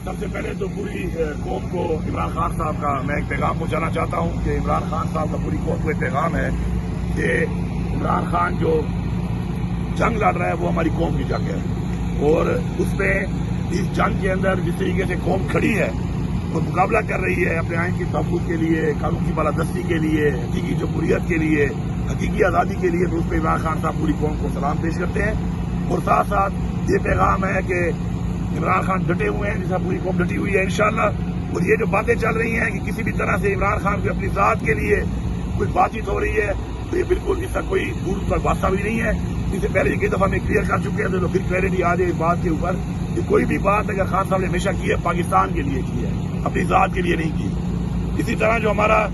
سب سے پہلے تو پوری قوم کو عمران خان صاحب کا میں ایک پیغام پہنچانا چاہتا ہوں کہ عمران خان صاحب کا پوری قوم کو ایک پیغام ہے کہ عمران خان جو جنگ لڑ رہا ہے وہ ہماری قوم کی جنگ ہے، اور اس میں اس جنگ کے اندر جس طریقے سے قوم کھڑی ہے وہ مقابلہ کر رہی ہے اپنے آئین کی تحفظ کے لیے، قانون کی بالادستی کے لیے، حقیقی جمہوریت کے لیے، حقیقی آزادی کے لیے، تو اس پہ عمران خان صاحب پوری قوم کو سلام پیش کرتے ہیں۔ اور ساتھ ساتھ یہ پیغام ہے کہ عمران خان ڈٹے ہوئے ہیں، جیسا پوری قوم ڈٹی ہوئی ہے انشاءاللہ۔ اور یہ جو باتیں چل رہی ہیں کہ کسی بھی طرح سے عمران خان کو اپنی ذات کے لیے کوئی بات چیت ہو رہی ہے، تو یہ بالکل اس کا کوئی دور کا واسطہ بھی نہیں ہے۔ اس سے پہلے کئی دفعہ میں کلیئر کر چکے ہیں، تو پھر کلیئرٹی آ جائے اس بات کے اوپر کہ کوئی بھی بات اگر خان صاحب نے ہمیشہ کی ہے پاکستان کے لیے کی ہے، اپنی ذات کے لیے نہیں کی۔ اسی طرح جو ہمارا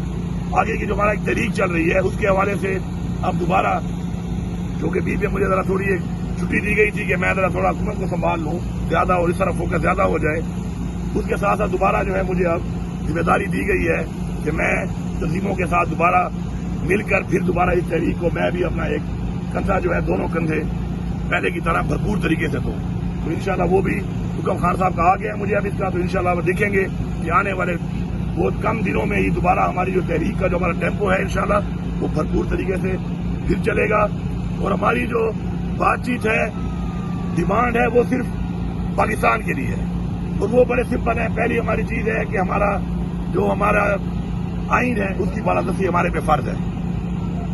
آگے کی جو ہمارا ایک تحریک چل رہی ہے اس کے حوالے سے اب دوبارہ، جو کہ بیچ میں مجھے ذرا تھوڑی ایک چھٹی دی گئی تھی کہ میں ذرا تھوڑا حکومت کو سنبھال لوں زیادہ اور اس طرح فوکس زیادہ ہو جائے، اس کے ساتھ ساتھ دوبارہ جو ہے مجھے اب ذمہ داری دی گئی ہے کہ میں تنظیموں کے ساتھ دوبارہ مل کر پھر دوبارہ اس تحریک کو میں بھی اپنا ایک کندھا جو ہے دونوں کندھے پہلے کی طرح بھرپور طریقے سے دوں۔ تو انشاءاللہ وہ بھی حکم خان صاحب کا آ گیا ہے مجھے اب اس کا، تو انشاءاللہ وہ دیکھیں گے کہ آنے والے بہت کم دنوں میں ہی دوبارہ ہماری جو تحریک کا جو ہمارا ٹیمپو ہے انشاءاللہ وہ بھرپور طریقے سے پھر چلے گا۔ اور ہماری جو بات چیت ہے، ڈیمانڈ ہے، وہ صرف پاکستان کے لیے ہے، اور وہ بڑے سمپل ہے۔ پہلی ہماری چیز ہے کہ ہمارا آئین ہے اس کی بالادستی ہمارے پہ فرض ہے۔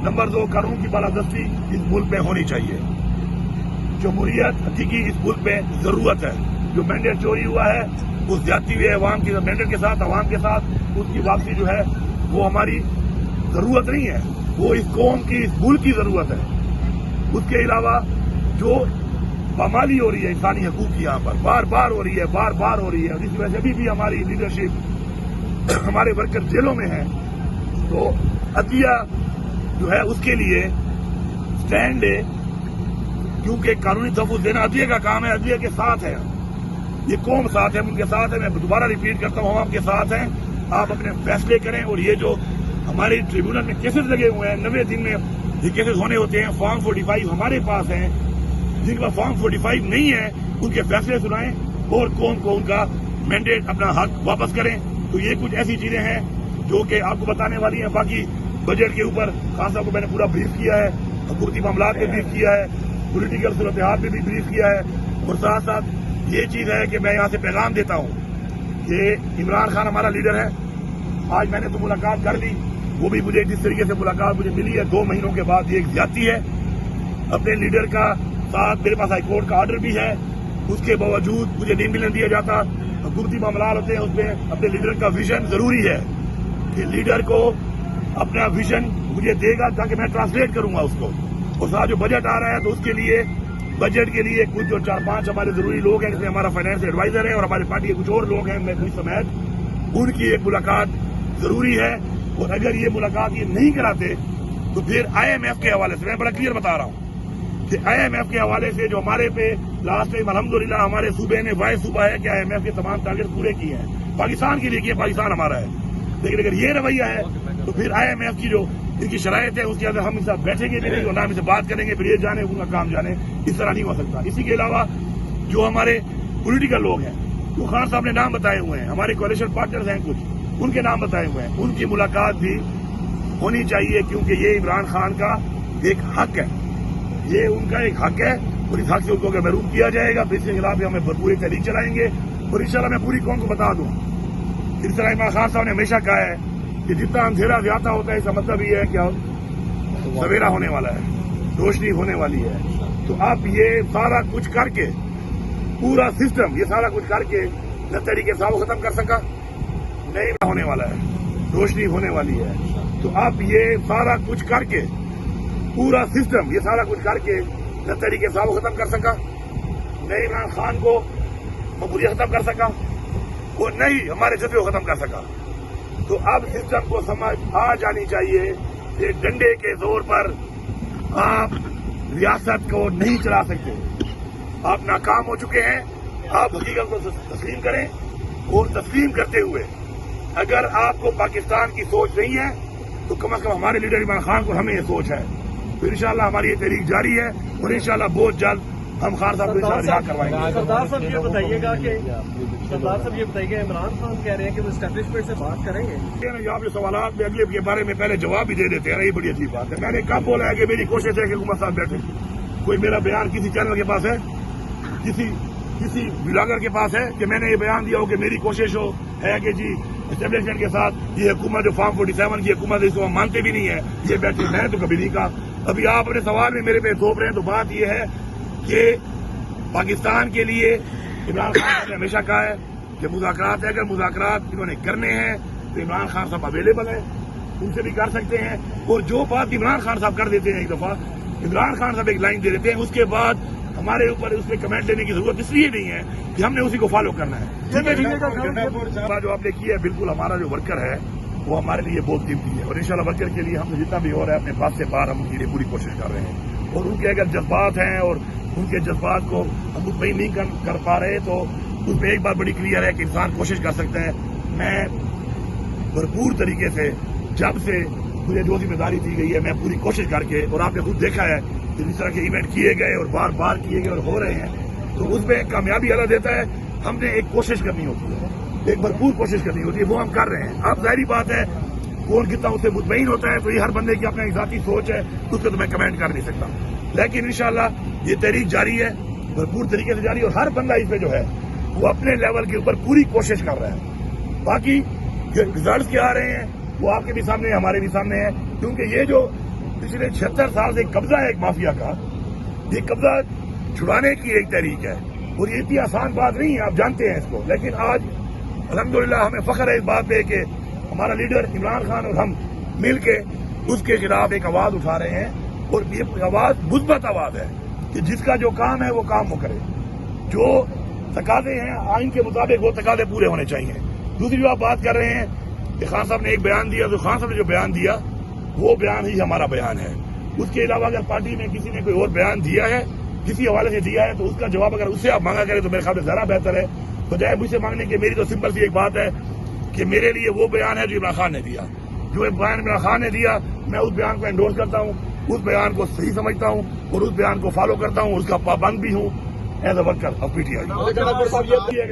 نمبر 2، قانون کی بالادستی اس ملک میں ہونی چاہیے۔ جمہوریت حقیقی اس ملک میں ضرورت ہے۔ جو مینڈیٹ چوری ہوا ہے وہ زیادتی ہوئی ہے عوام کی، مینڈیٹ کے ساتھ عوام کے ساتھ اس کی واپسی جو ہے وہ ہماری ضرورت نہیں ہے، وہ اس قوم کی اس ملک کی ضرورت ہے۔ اس کے علاوہ جو پامالی ہو رہی ہے انسانی حقوق کی یہاں پر بار بار ہو رہی ہے، اور اس وجہ سے بھی ہماری لیڈرشپ ہمارے ورکر جیلوں میں ہیں، تو عدلیہ جو ہے اس کے لیے سٹینڈ لے، کیونکہ قانونی تحفظ دینا عدلیہ کا کام ہے، عدلیہ کے ساتھ ہے، یہ قوم ساتھ ہے، ان کے ساتھ ہے۔ میں دوبارہ ریپیٹ کرتا ہوں، ہم آپ کے ساتھ ہیں، آپ اپنے فیصلے کریں۔ اور یہ جو ہمارے ٹریبیونل میں کیسز لگے ہوئے ہیں، 90 دن میں یہ کیسز ہونے ہوتے ہیں، فارم 45 ہمارے پاس ہیں، جن کا فارم 45 نہیں ہے ان کے فیصلے سنائیں اور قوم کو ان کا مینڈیٹ اپنا حق واپس کریں۔ تو یہ کچھ ایسی چیزیں ہیں جو کہ آپ کو بتانے والی ہیں۔ باقی بجٹ کے اوپر خان صاحب کو میں نے پورا بریف کیا ہے، حکومتی معاملات پہ بریف کیا ہے، پولیٹیکل صورتحال پہ بھی بریف کیا ہے، اور ساتھ ساتھ یہ چیز ہے کہ میں یہاں سے پیغام دیتا ہوں کہ عمران خان ہمارا لیڈر ہے۔ آج میں نے تو ملاقات کر لی، وہ بھی مجھے جس طریقے سے ملاقات مجھے ملی ہے 2 مہینوں کے بعد، یہ ایک زیادتی ہے۔ اپنے لیڈر کا ساتھ میرے پاس ہائی کورٹ کا آرڈر بھی ہے، اس کے باوجود مجھے نہیں ملنے دیا جاتا۔ حکومتی معاملات ہوتے ہیں، اس میں اپنے لیڈر کا ویژن ضروری ہے کہ لیڈر کو اپنا ویژن مجھے دے گا تاکہ میں ٹرانسلیٹ کروں گا اس کو۔ اور ساتھ جو بجٹ آ رہا ہے تو اس کے لیے بجٹ کے لیے کچھ جو 4-5 ہمارے ضروری لوگ ہیں، جس میں ہمارا فائنانس ایڈوائزر ہے اور ہماری پارٹی کے کچھ اور لوگ ہیں، میں سمیت، ان کی ایک ملاقات ضروری ہے۔ اور اگر یہ ملاقات یہ نہیں کراتے تو پھر IMF کے حوالے سے میں بڑا کلیئر بتا رہا ہوں کہ IMF کے حوالے سے جو ہمارے پہ لاسٹ ٹائم الحمدللہ ہمارے صوبے نے وائس صوبہ ہے کہ IMF کے تمام ٹارگیٹ پورے کیے ہیں، پاکستان کے لیے کیے، پاکستان ہمارا ہے۔ لیکن اگر یہ رویہ ہے تو پھر IMF کی جو ان کی شرائط ہے اس کے اندر ہم ان سے بیٹھیں گے نہیں، اور نہ ہم ان سے بات کریں گے، پھر یہ جانے ان کا کام جانے، اس طرح نہیں ہو سکتا۔ اسی کے علاوہ جو ہمارے پولیٹیکل لوگ ہیں، جو خان صاحب نے نام بتائے ہوئے ہیں، ہمارے کولیشن پارٹنرز ہیں کچھ، ان کے نام بتائے ہوئے ہیں، ان کی ملاقات بھی ہونی چاہیے، کیونکہ یہ عمران خان کا ایک حق ہے، یہ ان کا ایک حق ہے، اور اس حق سے ان کو اگر محروم کیا جائے گا تو اس کے خلاف بھی ہمیں بھرپور تحریک چلائیں گے۔ اور انشاءاللہ میں پوری قوم کو بتا دوں، اس طرح عمران خان صاحب نے ہمیشہ کہا ہے کہ جتنا اندھیرا زیادہ ہوتا ہے اس کا مطلب یہ ہے کہ سویرا ہونے والا ہے، روشنی ہونے والی ہے۔ تو اب یہ سارا کچھ کر کے، پورا سسٹم یہ سارا کچھ کر کے نہ طریقے سے وہ ختم کر سکا، نہیں ہونے والا ہے، روشنی ہونے والی ہے۔ تو اب یہ سارا کچھ کر کے، پورا سسٹم یہ سارا کچھ کر کے نہ طریقے سے وہ ختم کر سکا، نہیں عمران خان کو مقبولیت ختم کر سکا، وہ نہیں ہمارے جذبے کو ختم کر سکا۔ تو اب سسٹم کو سمجھ آ جانی چاہیے کہ ڈنڈے کے زور پر آپ ریاست کو نہیں چلا سکتے، آپ ناکام ہو چکے ہیں۔ آپ حقیقت کو تسلیم کریں، اور تسلیم کرتے ہوئے اگر آپ کو پاکستان کی سوچ نہیں ہے تو کم از کم ہمارے لیڈر عمران خان کو ہمیں یہ سوچ ہے۔ تو انشاءاللہ ہماری یہ تحریک جاری ہے، اور انشاءاللہ بہت جلد ہم خان صاحب کو رہا کروائیں گے. سردار صاحب یہ بتائیے گا کہ عمران خان کہہ رہے ہیں کہ وہ اسٹیبلشمنٹ سے بات کریں گے. آپ جو سوالات میں اگلے کے بارے میں پہلے جواب بھی دے دیتے ہیں, یہ بڑی عجیب بات ہے. میں نے کب بولا ہے کہ میری کوشش ہے کہ حکومت صاحب بیٹھے؟ کوئی میرا بیان کسی چینل کے پاس ہے, کسی بلاگر کے پاس ہے کہ میں نے یہ بیان دیا ہو کہ میری کوشش ہے کہ جی اسٹیبلشمنٹ کے ساتھ یہ حکومت جو فارم 47 کی حکومت ہے اس کو ہم مانتے بھی نہیں ہے, یہ بیٹھے. میں تو کبھی نہیں کہا. ابھی آپ اپنے سوال میں میرے پہ تھوپ رہے ہیں. تو بات یہ ہے کہ پاکستان کے لیے عمران خان صاحب نے ہمیشہ کہا ہے کہ مذاکرات ہے, اگر مذاکرات انہوں نے کرنے ہیں تو عمران خان صاحب اویلیبل ہیں, ان سے بھی کر سکتے ہیں. اور جو بات عمران خان صاحب کر دیتے ہیں, ایک دفعہ عمران خان صاحب ایک لائن دے دیتے ہیں, اس کے بعد ہمارے اوپر اس پہ کمنٹ دینے کی ضرورت اس لیے نہیں ہے کہ ہم نے اسی کو فالو کرنا ہے. جو آپ نے کیا ہے, بالکل ہمارا جو ورکر ہے وہ ہمارے لیے بہت قیمتی ہے, اور انشاءاللہ ورکر کے لیے ہم جتنا بھی ہو رہا ہے اپنے پاس سے باہر ہم ان کے لیے پوری کوشش کر رہے ہیں. اور ان کے اگر جذبات ہیں اور ان کے جذبات کو ہم مطمئن نہیں کر پا رہے تو اس میں ایک بات بڑی کلیئر ہے کہ انسان کوشش کر سکتا ہے. میں بھرپور طریقے سے جب سے مجھے جو ذمہ داری دی گئی ہے میں پوری کوشش کر کے, اور آپ نے خود دیکھا ہے کہ جس طرح کے ایونٹ کیے گئے اور بار بار کیے گئے اور ہو رہے ہیں, تو اس میں کامیابی اللہ دیتا ہے. ہم نے ایک کوشش کرنی ہوتی ہے, ایک بھرپور کوشش کرنی ہوتی ہے, وہ ہم کر رہے ہیں. اب ظاہری بات ہے کون کتنا اس سے مطمئن ہوتا ہے تو یہ ہر بندے کی اپنی ذاتی سوچ ہے, اس کو تو میں کمنٹ کر نہیں سکتا. لیکن انشاءاللہ یہ تحریک جاری ہے, بھرپور طریقے سے جاری, اور ہر بندہ اس میں جو ہے وہ اپنے لیول کے اوپر پوری کوشش کر رہا ہے. باقی جو ریزلٹس کے آ رہے ہیں وہ آپ کے بھی سامنے ہیں, ہمارے بھی سامنے ہیں. کیونکہ یہ جو پچھلے 76 سال سے قبضہ ہے ایک مافیا کا, یہ قبضہ چھڑانے کی ایک تحریک ہے, اور یہ اتنی آسان بات نہیں ہے, آپ جانتے ہیں اس کو. لیکن آج الحمدللہ ہمیں فخر ہے اس بات پہ کہ ہمارا لیڈر عمران خان اور ہم مل کے اس کے خلاف ایک آواز اٹھا رہے ہیں, اور یہ آواز مثبت آواز ہے کہ جس کا جو کام ہے وہ کام وہ کرے. جو تقاضے ہیں آئین کے مطابق وہ تقاضے پورے ہونے چاہیے. دوسری جو آپ بات کر رہے ہیں کہ خان صاحب نے ایک بیان دیا, تو خان صاحب نے جو بیان دیا وہ بیان ہی ہمارا بیان ہے. اس کے علاوہ اگر پارٹی میں کسی نے کوئی اور بیان دیا ہے, کسی حوالے سے دیا ہے, تو اس کا جواب اگر اس سے آپ مانگا کریں تو میرے خیال میں زیادہ بہتر ہے بجائے مجھ سے مانگنے کے. میری تو سمپل سی ایک بات ہے کہ میرے لیے وہ بیان ہے جو عمران خان نے دیا. جو بیان عمران خان نے دیا میں اس بیان کو انڈورس کرتا ہوں, اس بیان کو صحیح سمجھتا ہوں, اور اس بیان کو فالو کرتا ہوں, اس کا پابند بھی ہوں as a worker of P T I.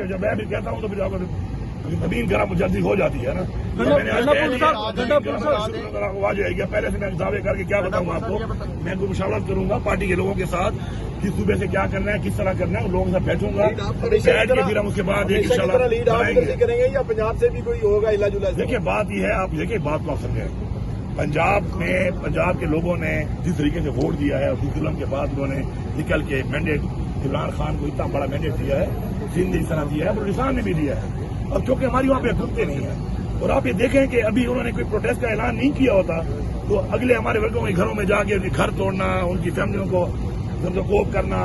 جب میں بھی کہتا ہوں تو پھر زمین گرم جلدی ہو جاتی ہے نا. آ جائے گا. پہلے سے میں دعوے کر کے کیا بتاؤں گا آپ کو, میں کوئی مشاورت کروں گا پارٹی کے لوگوں کے ساتھ کس صوبے سے کیا کرنا ہے, کس طرح کرنا ہے, لوگوں کے ساتھ بیٹھوں گا, بیٹھ کے پھر ہم اس کے بعد کریں گے یا پنجاب سے بھی کوئی ہوگا ہلا جلا. دیکھیے بات یہ ہے, آپ دیکھیے بات کو آپ سمجھیں. پنجاب کے لوگوں نے جس طریقے سے ووٹ دیا ہے, اور ظلم کے بعد انہوں نے نکل کے مینڈیٹ عمران خان کو اتنا بڑا مینڈیٹ دیا ہے, سندھ اس طرح دیا ہے, بلوچستان نے بھی دیا ہے. اور کیونکہ ہماری وہاں پہ حکومتیں نہیں ہیں, اور آپ یہ دیکھیں کہ ابھی انہوں نے کوئی پروٹیسٹ کا اعلان نہیں کیا ہوتا تو اگلے ہمارے ورگوں کے گھروں میں جا کے گھر توڑنا, ان کی فیملیوں کو کوپ کرنا,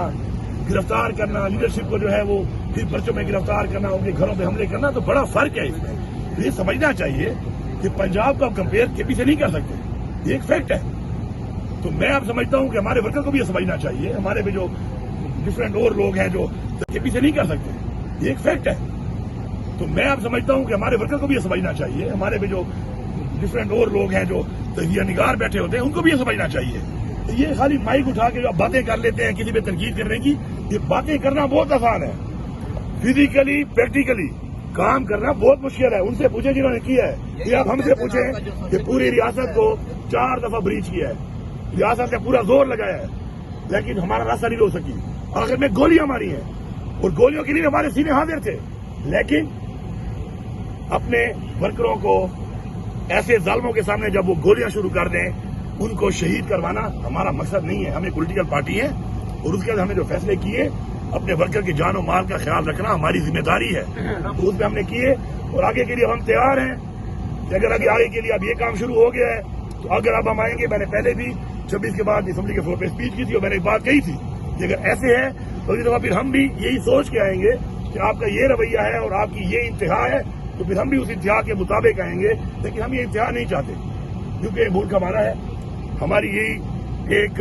گرفتار کرنا, لیڈرشپ کو جو ہے وہ پھر پرچوں میں گرفتار کرنا, ان کے گھروں پہ حملے کرنا, تو بڑا فرق ہے اس میں. یہ سمجھنا چاہیے کہ پنجاب کا کمپیئر کے پی سے نہیں کر سکتے, یہ ایک فیکٹ ہے. تو میں اب سمجھتا ہوں کہ ہمارے ورکر کو بھی یہ سمجھنا چاہیے, ہمارے بھی جو ڈفرینٹ اور لوگ ہیں جو کے پی سے نہیں کر سکتے, یہ ایک فیکٹ ہے. تو میں اب سمجھتا ہوں کہ ہمارے ورکر کو بھی یہ سمجھنا چاہیے, ہمارے بھی جو ڈفرینٹ اور لوگ ہیں جو تجزیہ نگار بیٹھے ہوتے ہیں ان کو بھی یہ سمجھنا چاہیے. یہ خالی مائک اٹھا کے جو باتیں کر لیتے ہیں کسی پہ تنقید کرنے کی, یہ باتیں کرنا بہت آسان ہے, فزیکلی پریکٹیکلی کام کرنا بہت مشکل ہے. ان سے پوچھیں جنہوں نے کیا ہے, یہ آپ ہم سے پوچھیں کہ پوری ریاست کو 4 دفعہ بریچ کیا ہے, ریاست نے پورا زور لگایا ہے, لیکن ہمارا راستہ نہیں روک سکی. آخر میں گولیاں ماری ہیں, اور گولیوں کے لیے ہمارے سینے حاضر تھے. لیکن اپنے ورکروں کو ایسے ظالموں کے سامنے جب وہ گولیاں شروع کر دیں, ان کو شہید کروانا ہمارا مقصد نہیں ہے. ہمیں پولیٹیکل پارٹی ہے, اور اس کے بعد ہمیں جو فیصلے کیے اپنے ورکر کی جان و مال کا خیال رکھنا ہماری ذمہ داری ہے, تو اس پہ ہم نے کیے. اور آگے کے لیے ہم تیار ہیں کہ اگر آگے کے لیے اب یہ کام شروع ہو گیا ہے تو اگر اب ہم آئیں گے. میں نے پہلے بھی 26 کے بعد اسمبلی کے فلور پہ اسپیچ کی تھی, اور میں نے ایک بات کہی تھی کہ اگر ایسے ہے تو اگلی دفعہ پھر ہم بھی یہی سوچ کے آئیں گے کہ آپ کا یہ رویہ ہے اور آپ کی یہ انتہا ہے, تو پھر ہم بھی اس انتہا کے مطابق آئیں گے. لیکن ہم یہ انتہا نہیں چاہتے, کیونکہ یہ ملک ہمارا ہے. ہماری یہی ایک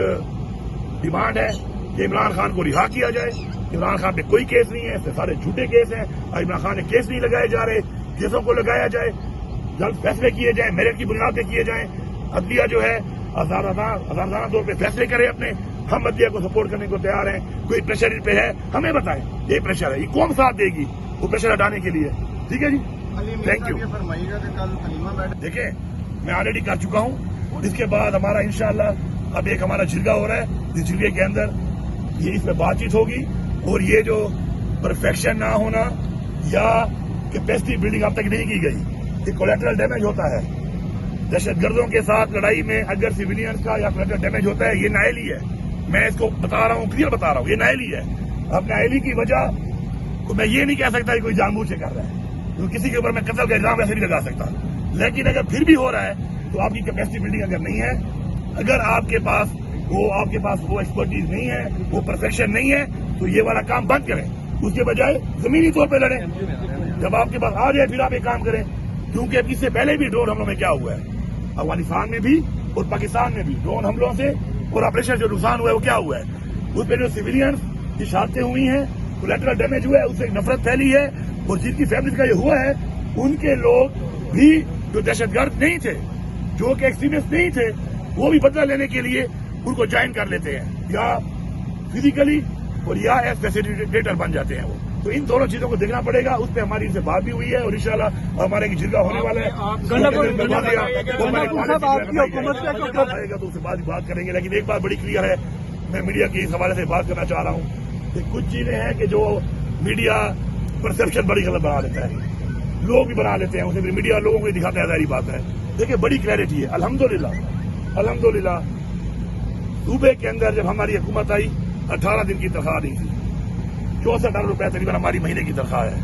ڈیمانڈ ہے کہ عمران خان کو رہا کیا جائے. عمران خان پہ کوئی کیس نہیں ہے, اس سے سارے جھوٹے کیس ہیں. عمران خان نے کیس نہیں لگائے جا رہے, کیسوں کو لگایا جائے, جلد فیصلے کیے جائیں, میرٹ کی بنیاد پہ کیے جائیں. عدلیہ جو ہے آزادانہ طور پہ فیصلے کرے اپنے, ہم مدیہ کو سپورٹ کرنے کو تیار ہیں. کوئی پریشر ان پہ ہے ہمیں بتائیں, یہ پریشر ہے, یہ قوم ساتھ دے گی وہ پریشر ہٹانے کے لیے. ٹھیک ہے جی, تھینک یو. دیکھیں میں آلریڈی کر چکا ہوں. اس کے بعد ہمارا انشاءاللہ اب ایک ہمارا جرگہ ہو رہا ہے, اس جرگے کے اندر یہ اس میں بات چیت ہوگی. اور یہ جو پرفیکشن نہ ہونا یا کیپیسٹی بلڈنگ اب تک نہیں کی گئی, یہ کولیٹرل ڈیمیج ہوتا ہے. دہشت گردوں کے ساتھ لڑائی میں اگر سویلینز کا یا کولیٹرل ڈیمیج ہوتا ہے, یہ نااہلی ہے. میں اس کو بتا رہا ہوں, کلیئر بتا رہا ہوں, یہ نااہلی ہے. اب نااہلی کی وجہ کو میں یہ نہیں کہہ سکتا کہ کوئی جان بوجھ سے کر رہا ہے, کیونکہ کسی کے اوپر میں قتل کا الزام ایسے نہیں لگا سکتا. لیکن اگر پھر بھی ہو رہا ہے تو آپ کی کیپیسٹی بلڈنگ اگر نہیں ہے, اگر آپ کے پاس وہ ایکسپرٹیز نہیں ہے, وہ پرفیکشن نہیں ہے, تو یہ والا کام بند کریں. اس کے بجائے زمینی طور پہ لڑیں. جب آپ کے پاس آ جائے پھر آپ یہ کام کریں. کیونکہ اس سے پہلے بھی ڈرون حملوں میں کیا ہوا ہے, افغانستان میں بھی اور پاکستان میں بھی ڈرون حملوں سے اور آپریشن جو نقصان ہوا ہے وہ کیا ہوا ہے, اس پہ جو سویلینز کی شہادتیں ہوئی ہیں, کولیٹرل ڈیمیج ہوا ہے, اس سے نفرت پھیلی ہے. اور جن کی فیملیز کا یہ ہوا ہے ان کے لوگ بھی جو دہشت گرد نہیں تھے, جو کہ ایکسٹریمسٹ نہیں تھے, وہ بھی بدلہ لینے کے لیے ان کو جوائن کر لیتے ہیں, یا فزیکلی اور یا ایز فیسیلیٹیٹر بن جاتے ہیں وہ. تو ان دونوں چیزوں کو دیکھنا پڑے گا. اس پہ ہماری ان سے بات بھی ہوئی ہے اور انشاءاللہ ہمارے جرگہ ہونے والا ہے, تو اس سے بات کریں گے. لیکن ایک بات بڑی کلیئر ہے, میں میڈیا کے اس حوالے سے بات کرنا چاہ رہا ہوں کہ کچھ چیزیں ہیں کہ جو میڈیا پرسپشن بڑی غلط بنا لیتا ہے, لوگ بھی بنا لیتے ہیں, اسے میڈیا لوگوں کو دکھاتا ہے, ظاہری بات ہے. دیکھیں بڑی کلیئرٹی ہے الحمدللہ. صوبے کے اندر جب ہماری حکومت آئی 18 دن کی تنخواہ نہیں تھی, 64 ارب روپے تقریباً ہماری مہینے کی تنخواہ ہے.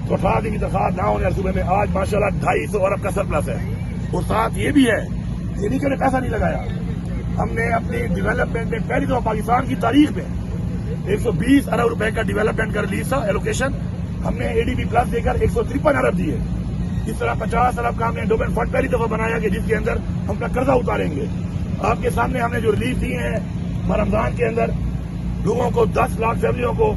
تو 18 دن کی تنخواہ نہ ہونے والے صوبے میں آج ماشاءاللہ 250 ارب کا سرپلس ہے. اور ساتھ یہ بھی ہے, یہ نہیں کہ پیسہ نہیں لگایا, ہم نے اپنی ڈیولپمنٹ میں پہلی دفعہ پاکستان کی تاریخ میں 120 ارب روپے کا ڈیولپمنٹ کا ریلیز تھا ایلوکیشن, ہم نے ADB پلس دے کر 153 ارب دیے. اس طرح 50 ارب کا ہم نے ڈومین فنڈ پہلی دفعہ بنایا کہ جس کے اندر ہم اپنا قرضہ اتاریں گے. آپ کے سامنے ہم نے جو ریلیف دیے ہیں رمضان کے اندر لوگوں کو 10 لاکھ فیملیوں کو,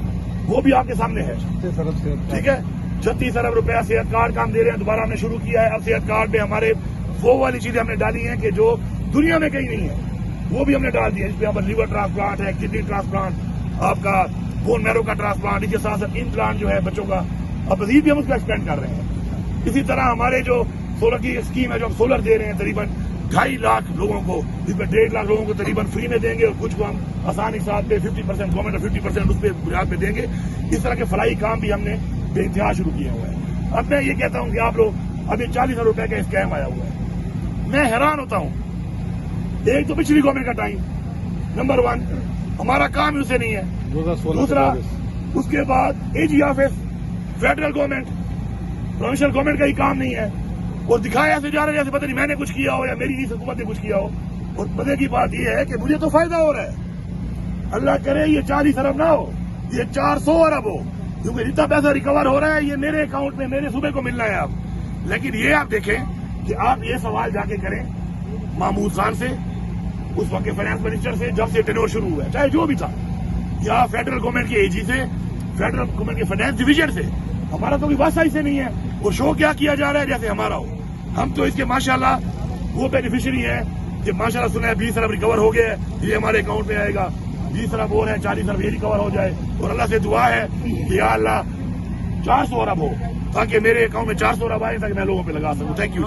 وہ بھی آپ کے سامنے ہے. ٹھیک ہے, 36 ارب روپیہ صحت کارڈ کا ہم دے رہے ہیں, دوبارہ ہم نے شروع کیا ہے. اب صحت کارڈ میں ہمارے وہ والی چیزیں ہم نے ڈالی ہیں کہ جو دنیا میں کہیں نہیں ہے, وہ بھی ہم نے ڈال دی ہے. اس پہ ہمارا لیور ٹرانسپلانٹ ہے, کڈنی ٹرانسپلانٹ, آپ کا بون میرو کا ٹرانسپلانٹ, اس کے ساتھ ساتھ امپلانٹ جو ہے بچوں کا, اب مزید بھی ہم اس کو ایکسپینڈ کر رہے ہیں. اسی طرح ہمارے جو سولر کی اسکیم ہے, جو ہم سولر دے رہے ہیں تقریباً 2.5 لاکھ لوگوں کو, جس میں 1.5 لاکھ لوگوں کو تقریباً فری میں دیں گے, اور کچھ کو ہم آسانی ساتھ پہ 50% گورنمنٹ اور 50% اس پہ بنیاد پہ دیں گے. اس طرح کے فلاحی کام بھی ہم نے بے انتہا شروع کیے ہوئے ہیں. اب میں یہ کہتا ہوں کہ آپ لوگ اب یہ 40 ارب روپے کا اسکیم آیا ہوا ہے, میں حیران ہوتا ہوں. ایک تو پچھلی گورنمنٹ کا ٹائم, نمبر 1 ہمارا کام اسے نہیں ہے. دوسرا اس کے بعد AG office, federal government, provincial government کا ہی کام نہیں ہے, اور دکھایا ایسے جا رہا ہے جیسے پتہ نہیں میں نے کچھ کیا ہو یا میری اس حکومت نے کچھ کیا ہو. اور مزے کی بات یہ ہے کہ مجھے تو فائدہ ہو رہا ہے. اللہ کرے یہ 40 ارب نہ ہو, یہ 400 ارب ہو, کیونکہ جتنا پیسہ ریکور ہو رہا ہے یہ میرے اکاؤنٹ میں میرے صوبے کو ملنا ہے اب. لیکن یہ آپ دیکھیں کہ آپ یہ سوال جا کے کریں محمود خان سے, اس وقت کے فائنانس منسٹر سے, جب سے ٹینور شروع ہوا ہے, چاہے جو بھی تھا, یا فیڈرل گورنمنٹ کے AG سے, فیڈرل گورنمنٹ کے فائنانس ڈویژن سے. ہمارا تو کوئی واسطہ ہی سے نہیں ہے. اور شو کیا جا رہا ہے جیسے ہمارا ہو. ہم تو اس کے ماشاءاللہ وہ بینیفیشری ہیں کہ ماشاءاللہ سنا ہے 20 ارب ریکور ہو گیا ہے, یہ ہمارے اکاؤنٹ میں آئے گا. 20 ارب اور ہے, 40 ارب یہ ریکور ہو جائے. اور اللہ سے دعا ہے کہ یا اللہ 400 ارب ہو, تاکہ میرے اکاؤنٹ میں 400 ارب آئے, تاکہ میں لوگوں پہ لگا سکوں. Thank you.